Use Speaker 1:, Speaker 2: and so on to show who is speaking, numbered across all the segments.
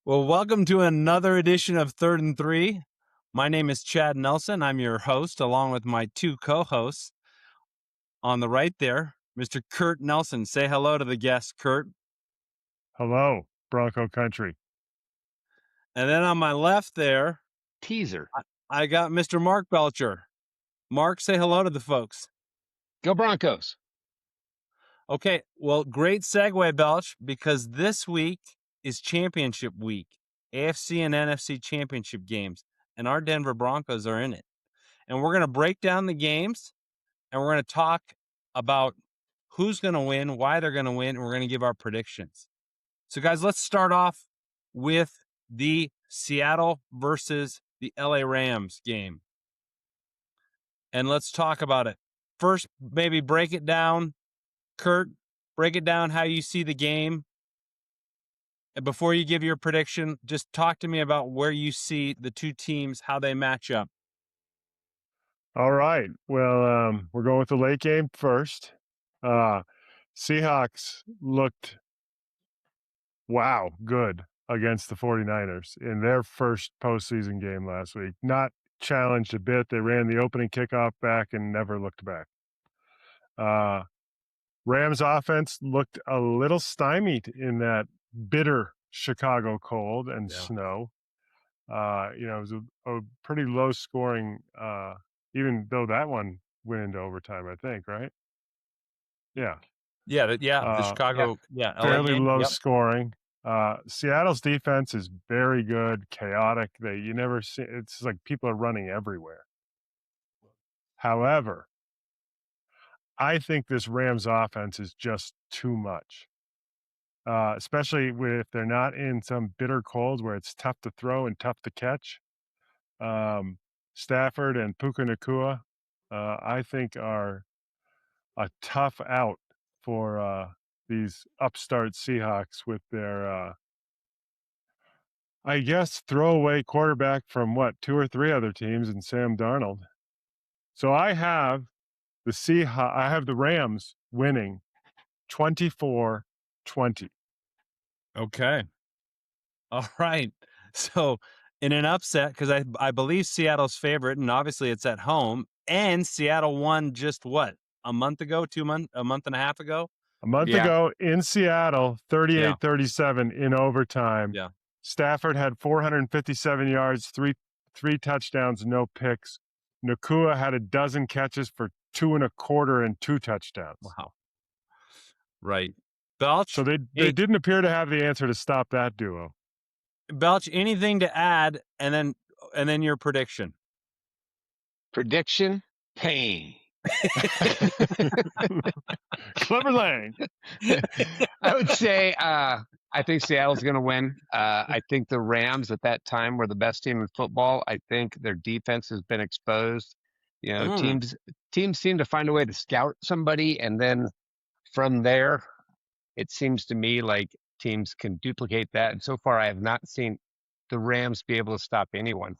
Speaker 1: Well, welcome to another edition of Third and Three. My name is Chad Nelson. I'm your host, along with my two co-hosts. On the right there, Mr. Kurt Nelson. Say hello to the guests, Kurt.
Speaker 2: Hello, Bronco Country.
Speaker 1: And then on my left there,
Speaker 3: Teaser.
Speaker 1: I got Mr. Mark Belcher. Mark, say hello to the folks.
Speaker 3: Go Broncos.
Speaker 1: Okay, well, great segue, Belch, because this week is championship week, AFC and NFC Championship games, and our Denver Broncos are in it. And we're going to break down the games, and we're going to talk about who's going to win, why they're going to win, and we're going to give our predictions. So, guys, let's start off with the Seattle versus the LA Rams game. And let's talk about it. First, maybe break it down. Kurt, break it down how you see the game. And before you give your prediction, just talk to me about where you see the two teams, how they match up.
Speaker 2: All right. Well, we're going with the late game first. Seahawks looked, good against the 49ers in their first postseason game last week. Not challenged a bit. They ran the opening kickoff back and never looked back. Rams offense looked a little stymied in that bitter Chicago cold and snow. It was a pretty low scoring, even though that one went into overtime, I think, right? Yeah.
Speaker 1: The Chicago, LA
Speaker 2: fairly
Speaker 1: game.
Speaker 2: low scoring. Seattle's defense is very good, chaotic. You never see, it's like people are running everywhere. However, I think this Rams offense is just too much. Especially if they're not in some bitter cold where it's tough to throw and tough to catch. Stafford and Puka Nacua, I think, are a tough out for these upstart Seahawks with their, I guess, throwaway quarterback from two or three other teams and Sam Darnold. So I have the Rams winning 24-20.
Speaker 1: Okay. All right. So in an upset, because I believe Seattle's favorite, and obviously it's at home, and Seattle won just what, a month ago, a month and a half ago?
Speaker 2: A month ago in Seattle, 38-37 in overtime.
Speaker 1: Yeah.
Speaker 2: Stafford had 457 yards, three touchdowns, no picks. Nacua had a dozen catches for 2.25 and 2 touchdowns.
Speaker 1: Wow. Right. Belch.
Speaker 2: So they didn't appear to have the answer to stop that duo.
Speaker 1: Belch, anything to add, and then your prediction.
Speaker 3: Prediction: pain.
Speaker 2: Clever Lang.
Speaker 3: I would say I think Seattle's going to win. I think the Rams at that time were the best team in football. I think their defense has been exposed. Teams seem to find a way to scout somebody, and then from there, it seems to me like teams can duplicate that. And so far, I have not seen the Rams be able to stop anyone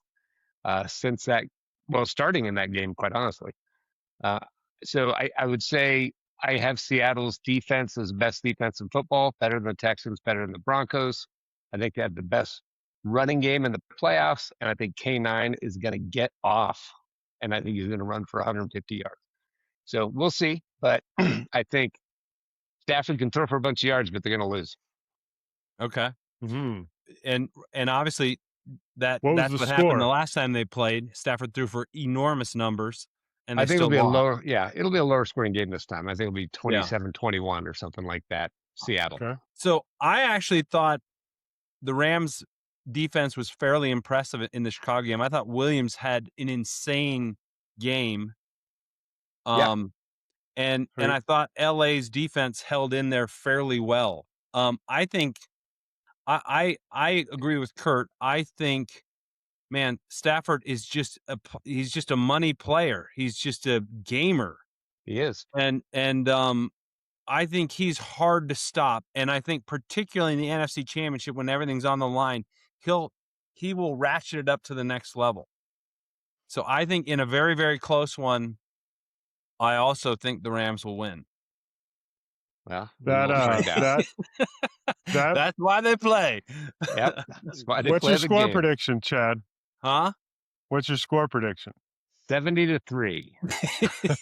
Speaker 3: since that. Well, starting in that game, quite honestly. So I would say I have Seattle's defense as best defense in football, better than the Texans, better than the Broncos. I think they have the best running game in the playoffs, and I think K9 is going to get off, and I think he's going to run for 150 yards. So we'll see, but I think Stafford can throw for a bunch of yards, but they're going to lose.
Speaker 1: Okay.
Speaker 2: Mm-hmm.
Speaker 1: And obviously that's what
Speaker 2: score?
Speaker 1: happened the last time they played. Stafford threw for enormous numbers. And
Speaker 3: I think it'll be
Speaker 1: lost.
Speaker 3: it'll be a lower scoring game this time. I think it'll be 27-21 or something like that. Seattle.
Speaker 2: Okay.
Speaker 1: So I actually thought the Rams defense was fairly impressive in the Chicago game. I thought Williams had an insane game. And I thought LA's defense held in there fairly well. I think I agree with Kurt. I think, man, Stafford is he's just a money player. He's just a gamer.
Speaker 3: He is.
Speaker 1: And I think he's hard to stop. And I think particularly in the NFC Championship, when everything's on the line, he will ratchet it up to the next level. So I think in a very, very close one, I also think the Rams will win.
Speaker 3: Well, we
Speaker 2: That
Speaker 3: won't find out.
Speaker 2: that
Speaker 1: That's why they play.
Speaker 3: Yep. That's why they
Speaker 2: what's
Speaker 3: play
Speaker 2: your
Speaker 3: the
Speaker 2: score
Speaker 3: game.
Speaker 2: prediction, Chad?
Speaker 1: Huh?
Speaker 2: What's your score prediction?
Speaker 3: 70-3.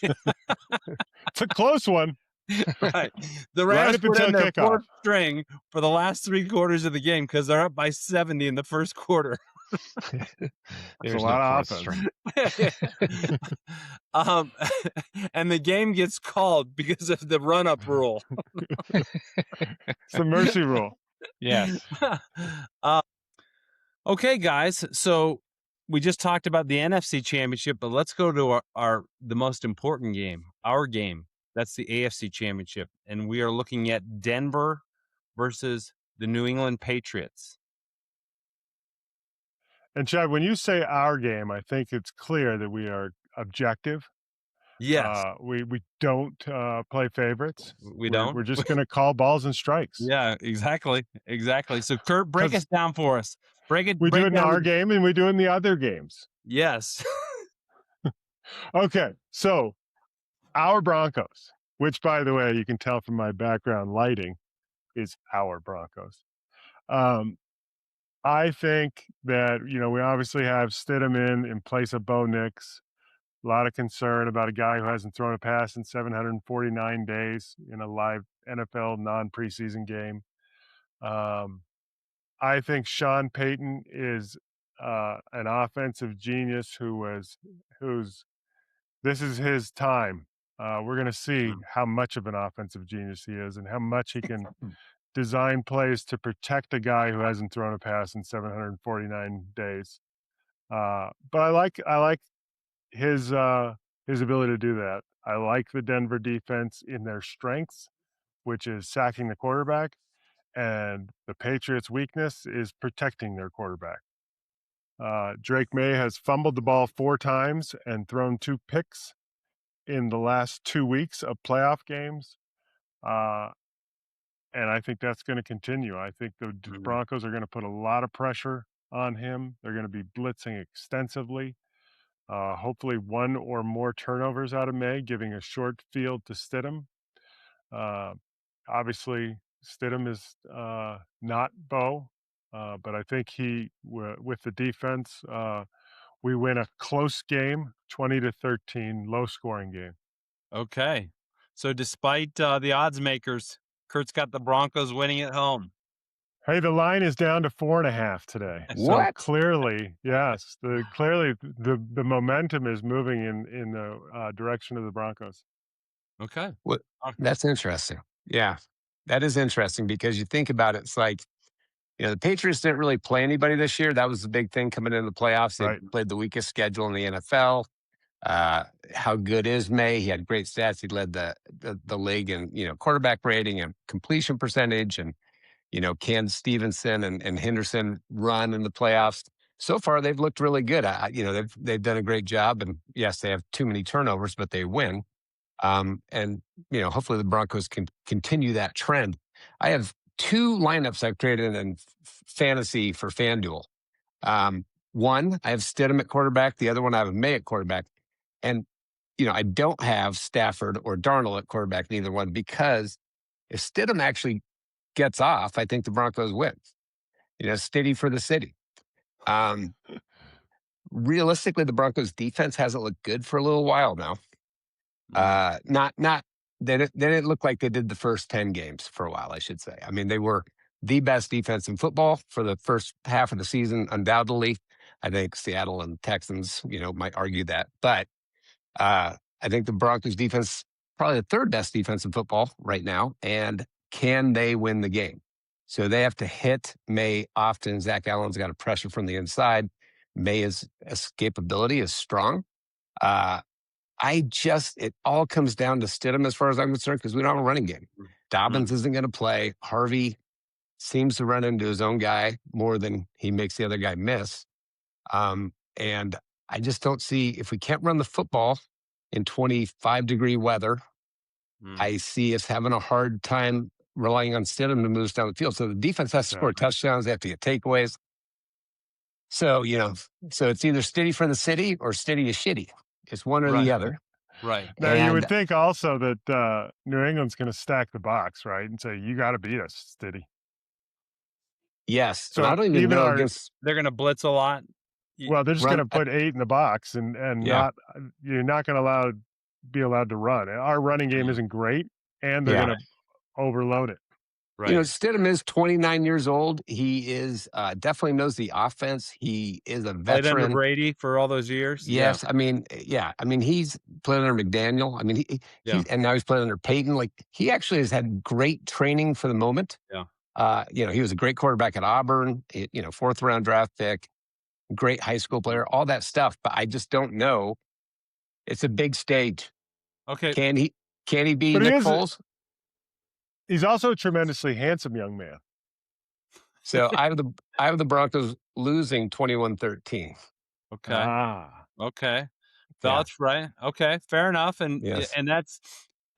Speaker 2: It's a close one.
Speaker 1: Right. The
Speaker 2: Right
Speaker 1: Rams
Speaker 2: up
Speaker 1: put in
Speaker 2: until
Speaker 1: their
Speaker 2: kickoff.
Speaker 1: fourth string for the last 3 quarters of the game because they're up by 70 in the first quarter.
Speaker 3: There's
Speaker 2: a lot
Speaker 3: no
Speaker 2: of
Speaker 3: fourth
Speaker 2: offense.
Speaker 3: string.
Speaker 1: um, and the game gets called because of the run-up rule.
Speaker 2: It's the mercy rule.
Speaker 3: Yes.
Speaker 1: Okay, guys. So we just talked about the NFC Championship, but let's go to the most important game, our game. That's the AFC Championship, and we are looking at Denver versus the New England Patriots.
Speaker 2: And Chad, when you say our game, I think it's clear that we are objective.
Speaker 1: Yes,
Speaker 2: We don't play favorites.
Speaker 1: we don't.
Speaker 2: We're just going to call balls and strikes.
Speaker 1: Yeah, exactly. So, Kurt, break us down for us.
Speaker 2: We do
Speaker 1: break
Speaker 2: it in
Speaker 1: down
Speaker 2: our game, and we do it in the other games.
Speaker 1: Yes.
Speaker 2: Okay, so our Broncos, which, by the way, you can tell from my background lighting, is our Broncos. I think that, we obviously have Stidham in place of Bo Nix. A lot of concern about a guy who hasn't thrown a pass in 749 days in a live NFL non-preseason game. I think Sean Payton is an offensive genius this is his time. We're going to see how much of an offensive genius he is and how much he can design plays to protect a guy who hasn't thrown a pass in 749 days. But I like his ability to do that. I like the Denver defense in their strengths, which is sacking the quarterback, and the Patriots' weakness is protecting their quarterback. Drake May has fumbled the ball 4 times and thrown 2 picks in the last 2 weeks of playoff games. And I think that's going to continue. I think the Broncos are going to put a lot of pressure on him. They're going to be blitzing extensively. Hopefully 1 or more turnovers out of May, giving a short field to Stidham. Obviously, Stidham is not Bo, but I think with the defense, we win a close game, 20-13, low-scoring game.
Speaker 1: Okay. So despite the odds makers, Kurt's got the Broncos winning at home.
Speaker 2: Hey, the line is down to 4.5 today.
Speaker 3: What?
Speaker 2: So clearly, yes, the momentum is moving in the direction of the Broncos.
Speaker 1: Okay.
Speaker 3: That's interesting. Yeah, that is interesting because you think about it, it's like, the Patriots didn't really play anybody this year. That was the big thing coming into the playoffs. They played the weakest schedule in the NFL. How good is May? He had great stats. He led the league in, quarterback rating and completion percentage, and can Stevenson and Henderson run in the playoffs? So far, they've looked really good. They've done a great job, and yes, they have too many turnovers, but they win. And hopefully the Broncos can continue that trend. I have 2 lineups I've created in fantasy for FanDuel. One, I have Stidham at quarterback. The other one, I have May at quarterback. And, I don't have Stafford or Darnold at quarterback, neither one, because if Stidham actually gets off, I think the Broncos win. Stiddy for the city. Realistically, the Broncos defense hasn't looked good for a little while now. They didn't look like they did the first 10 games for a while, I should say. I mean, they were the best defense in football for the first half of the season, undoubtedly. I think Seattle and Texans, might argue that. But I think the Broncos defense, probably the 3rd best defense in football right now. And can they win the game? So they have to hit May often. Zach Allen's got a pressure from the inside. May's escapability is strong. It all comes down to Stidham as far as I'm concerned, because we don't have a running game. Dobbins isn't going to play. Harvey seems to run into his own guy more than he makes the other guy miss. And I just don't see, if we can't run the football in 25-degree weather, I see us having a hard time relying on Stidham to move us down the field. So the defense has to score touchdowns. They have to get takeaways. So, so it's either Stiddy for the city or Stiddy is shitty. It's one or the other.
Speaker 1: Right.
Speaker 2: Now, you would
Speaker 3: And
Speaker 2: think also that New England's going to stack the box, right, and say, you got to beat us, Stiddy.
Speaker 3: yes, and I
Speaker 2: So
Speaker 3: don't even
Speaker 2: even
Speaker 3: know
Speaker 2: our
Speaker 3: against
Speaker 1: They're going to blitz a lot.
Speaker 2: well, they're just going
Speaker 3: run.
Speaker 2: to put 8 in the box and
Speaker 3: Yeah.
Speaker 2: not you're not going to be allowed to run. Our running game isn't great, and they're
Speaker 3: Yeah.
Speaker 2: going to overload it.
Speaker 3: You know,
Speaker 1: Right.
Speaker 3: Stidham is 29 years old. He is definitely knows the offense. He is a
Speaker 1: Played under
Speaker 3: veteran.
Speaker 1: Brady for all those years.
Speaker 3: Yes, I mean, yeah, I mean, he's played under McDaniel. I mean,
Speaker 1: Yeah.
Speaker 3: and now he's playing under Peyton. Like, he actually has had great training for the moment.
Speaker 1: Yeah.
Speaker 3: You know, he was a great quarterback at Auburn. You know, 4th round draft pick, great high school player, all that stuff. But I just don't know. It's a big stage.
Speaker 1: Okay.
Speaker 3: Can he be
Speaker 2: But
Speaker 3: Nick Foles?
Speaker 2: he's also a tremendously handsome young man.
Speaker 3: So I have the Broncos losing 21-13.
Speaker 1: Okay.
Speaker 2: Ah.
Speaker 1: Okay.
Speaker 3: Yeah.
Speaker 1: Belch, right? Okay, fair enough. And
Speaker 3: Yes.
Speaker 1: and that's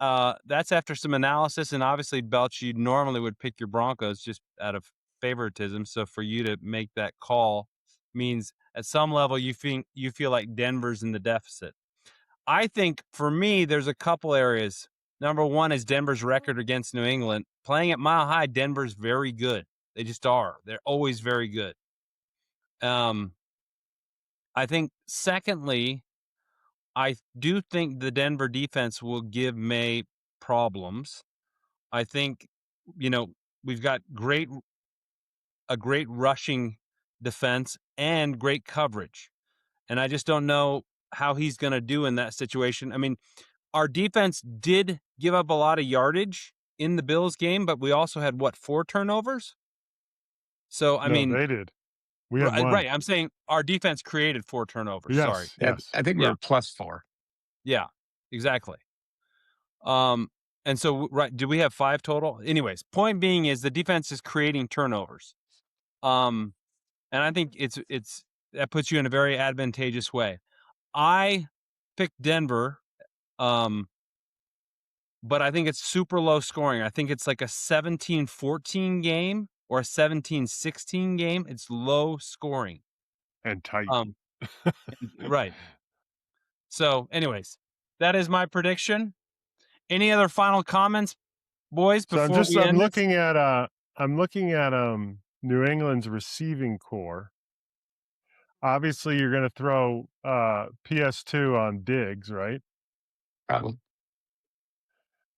Speaker 1: after some analysis. And obviously, Belch, you normally would pick your Broncos just out of favoritism. So for you to make that call means at some level you feel like Denver's in the deficit. I think for me, there's a couple areas. Number one is Denver's record against New England. Playing at Mile High, Denver's very good. They just are. They're always very good. I think secondly, I do think the Denver defense will give May problems. I think, we've got a great rushing defense and great coverage. And I just don't know how he's going to do in that situation. I mean, our defense did give up a lot of yardage in the Bills game, but we also had 4 turnovers? So, I
Speaker 2: No,
Speaker 1: mean,
Speaker 2: they did. We had one.
Speaker 1: right, I'm saying our defense created 4 turnovers, sorry.
Speaker 2: Yes.
Speaker 3: I think we were +4.
Speaker 1: Yeah, exactly. And so, right, do we have 5 total? Anyways, point being is the defense is creating turnovers. And I think it's that puts you in a very advantageous way. I picked Denver, but I think it's super low scoring. I think it's like a 17-14 game or a 17-16 game. It's low scoring.
Speaker 2: And tight.
Speaker 1: Right. So, anyways, that is my prediction. Any other final comments, boys,
Speaker 2: So
Speaker 1: before we end this?
Speaker 2: I'm looking at New England's receiving core. Obviously, you're going to throw PS2 on Diggs, right?
Speaker 3: Probably.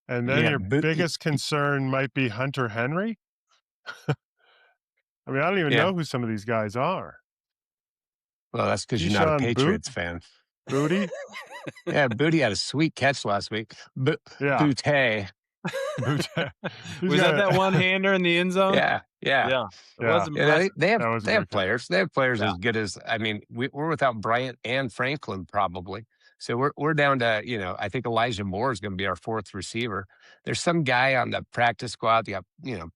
Speaker 2: And then your biggest concern might be Hunter Henry. I mean, I don't even know who some of these guys are.
Speaker 3: Well, that's because you're not a
Speaker 2: Keyshawn
Speaker 3: Patriots fan.
Speaker 2: Booty?
Speaker 3: Yeah, Booty had a sweet catch last week.
Speaker 2: Yeah.
Speaker 3: Booty.
Speaker 1: Was that one-hander in the end zone?
Speaker 3: Yeah.
Speaker 1: It was impressive.
Speaker 3: They have
Speaker 2: players.
Speaker 3: They have players as good as, I mean, we're without Bryant and Franklin probably. So we're down to, I think Elijah Moore is going to be our 4th receiver. There's some guy on the practice squad,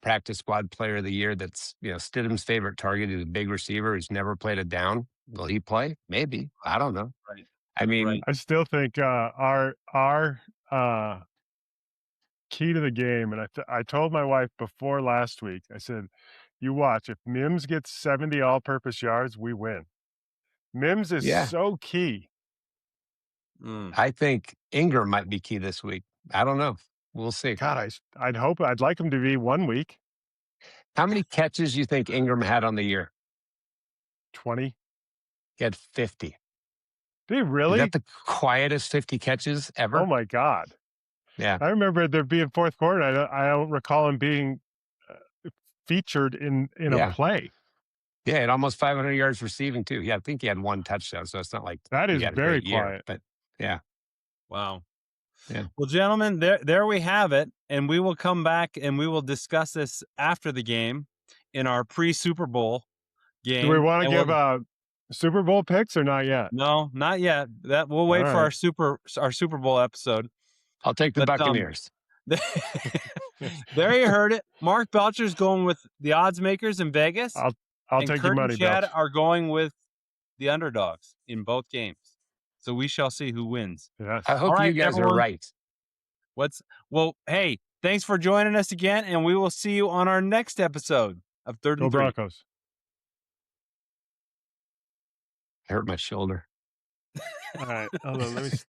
Speaker 3: practice squad player of the year that's, Stidham's favorite target. He's a big receiver who's never played a down. Will he play? Maybe. I don't know.
Speaker 1: Right.
Speaker 3: I mean,
Speaker 2: I still think our key to the game, and I told my wife before last week, I said, you watch, if Mims gets 70 all-purpose yards, we win. Mims is so key.
Speaker 3: I think Ingram might be key this week. I don't know. We'll see.
Speaker 2: God, I'd like him to be 1 week.
Speaker 3: How many catches do you think Ingram had on the year?
Speaker 2: 20.
Speaker 3: He had 50.
Speaker 2: Did he really?
Speaker 3: Is that the quietest 50 catches ever?
Speaker 2: Oh my God.
Speaker 3: Yeah.
Speaker 2: I remember there being 4th quarter. I don't recall him being featured in a play.
Speaker 3: Yeah, and almost 500 yards receiving too. Yeah, I think he had 1 touchdown, so it's not like
Speaker 2: that is
Speaker 3: he had
Speaker 2: very
Speaker 3: a great year,
Speaker 2: quiet.
Speaker 3: but yeah.
Speaker 1: Wow.
Speaker 3: Yeah.
Speaker 1: Well, gentlemen, there we have it, and we will come back and we will discuss this after the game in our pre-Super Bowl game.
Speaker 2: Do we want to give Super Bowl picks or not yet?
Speaker 1: No, not yet. That we'll wait for our Super Bowl episode.
Speaker 3: I'll take the Buccaneers.
Speaker 1: There you heard it. Mark Belcher's going with the odds makers in Vegas.
Speaker 2: I'll take your money,
Speaker 1: Chad
Speaker 2: Belch.
Speaker 1: are going with the underdogs in both games. So we shall see who wins.
Speaker 2: Yes.
Speaker 3: I hope you guys are right.
Speaker 1: Hey, thanks for joining us again, and we will see you on our next episode of Third and
Speaker 2: Go
Speaker 1: Three.
Speaker 2: Broncos.
Speaker 3: I hurt my shoulder.
Speaker 2: All right. Hold on. Let me